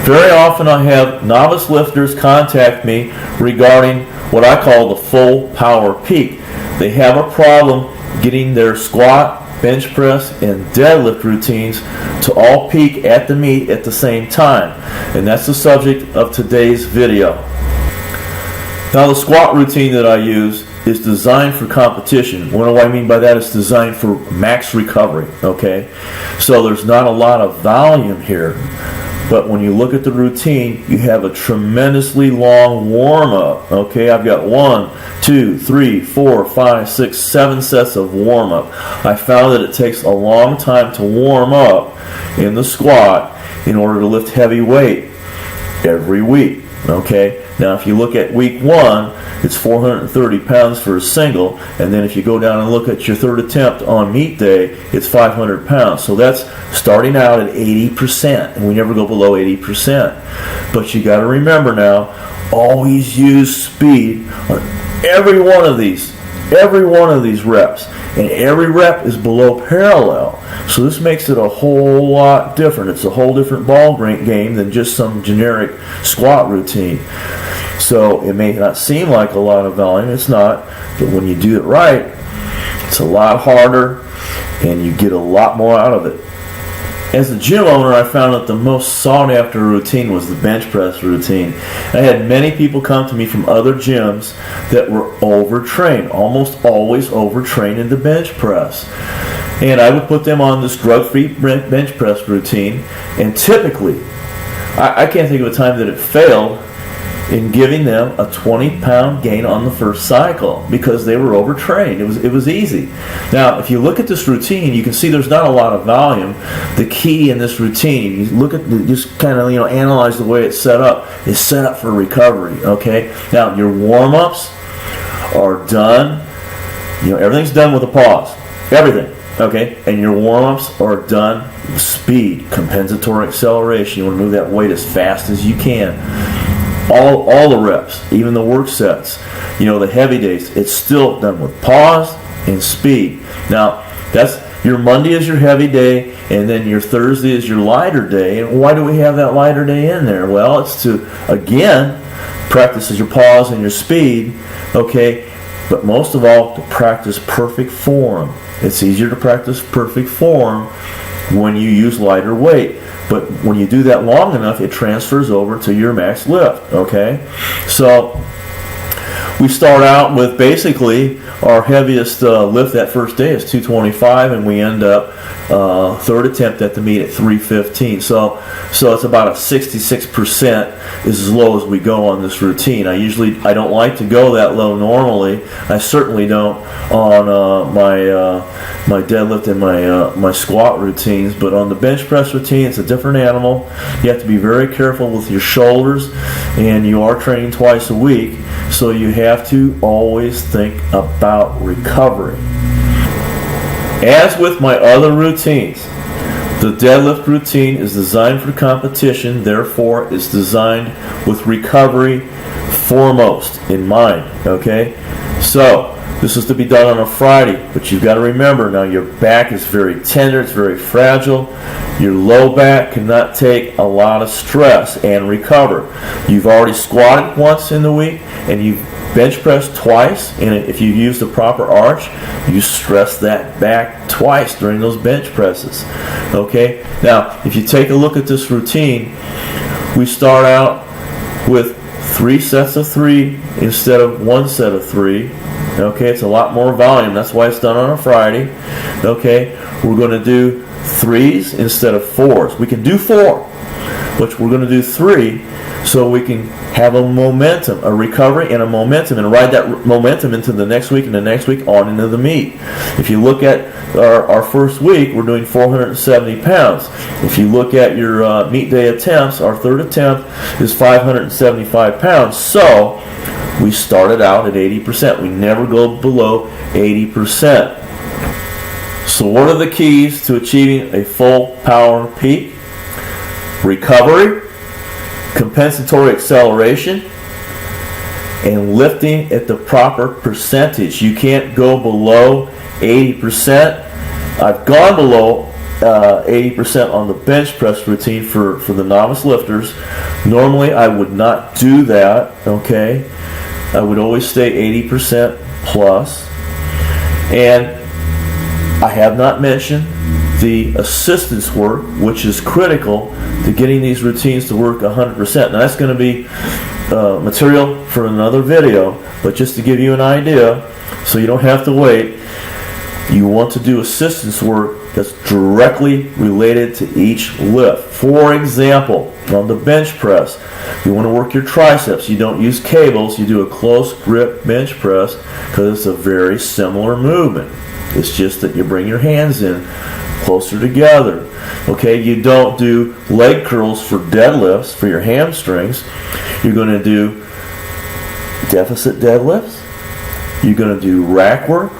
Very often I have novice lifters contact me regarding what I call the full power peak. They have a problem getting their squat, bench press, and deadlift routines to all peak at the meet at the same time. And that's the subject of today's video. Now, the squat routine that I use is designed for competition. What do I mean by that? It's designed for max recovery, okay? So there's not a lot of volume here. But when you look at the routine, you have a tremendously long warm-up. Okay, I've got 1, 2, 3, 4, 5, 6, 7 sets of warm-up. I found that it takes a long time to warm up in the squat in order to lift heavy weight every week. Okay, now if you look at week 1, it's 430 pounds for a single, and then if you go down and look at your third attempt on meet day, it's 500 pounds. So that's starting out at 80%, and we never go below 80%. But you got to remember now, always use speed on every one of these reps, and every rep is below parallel. So this makes it a whole lot different. It's a whole different ball game than just some generic squat routine. So it may not seem like a lot of volume, it's not, but when you do it right, it's a lot harder and you get a lot more out of it. As a gym owner, I found that the most sought after routine was the bench press routine. I had many people come to me from other gyms that were overtrained, almost always overtrained in the bench press. And I would put them on this drug-free bench press routine, and typically, I can't think of a time that it failed in giving them a 20-pound gain on the first cycle because they were overtrained. It was easy. Now, if you look at this routine, you can see there's not a lot of volume. The key in this routine, you look at just kind of analyze the way it's set up. It's set up for recovery. Okay. Now your warm-ups are done. Everything's done with a pause. Everything. Okay, and your warm-ups are done with speed, compensatory acceleration. You want to move that weight as fast as you can. All the reps, even the work sets, the heavy days, it's still done with pause and speed. Now, that's your Monday is your heavy day, and then your Thursday is your lighter day. And why do we have that lighter day in there? Well, it's to, again, practice your pause and your speed, okay, but most of all, to practice perfect form. It's easier to practice perfect form when you use lighter weight. But when you do that long enough, it transfers over to your max lift, okay? So we start out with basically our heaviest lift that first day is 225, and we end up third attempt at the meet at 315. So it's about a 66% is as low as we go on this routine. I don't like to go that low normally. I certainly don't on my deadlift and my squat routines. But on the bench press routine, it's a different animal. You have to be very careful with your shoulders, and you are training twice a week. So you have to always think about recovery. As with my other routines, the deadlift routine is designed for competition, therefore it's designed with recovery foremost in mind, okay? So, this is to be done on a Friday, but you've got to remember now your back is very tender, it's very fragile. Your low back cannot take a lot of stress and recover. You've already squatted once in the week and you've bench pressed twice, and if you use the proper arch, you stress that back twice during those bench presses. Okay? Now, if you take a look at this routine, we start out with 3 sets of 3 instead of 1 set of 3. Okay, it's a lot more volume. That's why it's done on a Friday. Okay, we're going to do 3s instead of 4s. We can do 4, but we're going to do 3 so we can have a momentum, a recovery and a momentum, and ride that momentum into the next week and the next week on into the meet. If you look at our first week, we're doing 470 pounds. If you look at your meet day attempts, our third attempt is 575 pounds. So we started out at 80%. We never go below 80%. So what are the keys to achieving a full power peak? Recovery, compensatory acceleration, and lifting at the proper percentage. You can't go below 80%. I've gone below 80% on the bench press routine for the novice lifters. Normally I would not do that, okay? I would always stay 80% plus. And I have not mentioned the assistance work, which is critical to getting these routines to work 100%. Now that's going to be material for another video, but just to give you an idea, so you don't have to wait, you want to do assistance work that's directly related to each lift. For example, on the bench press, you want to work your triceps. You don't use cables, you do a close grip bench press because it's a very similar movement. It's just that you bring your hands in closer together. Okay, you don't do leg curls for deadlifts for your hamstrings. You're going to do deficit deadlifts. You're going to do rack work.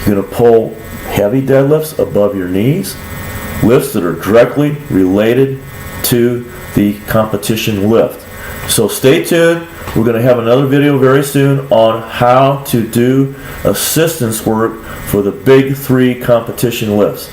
You're going to pull heavy deadlifts above your knees. Lifts that are directly related to the competition lift. So stay tuned. We're going to have another video very soon on how to do assistance work for the big 3 competition lifts.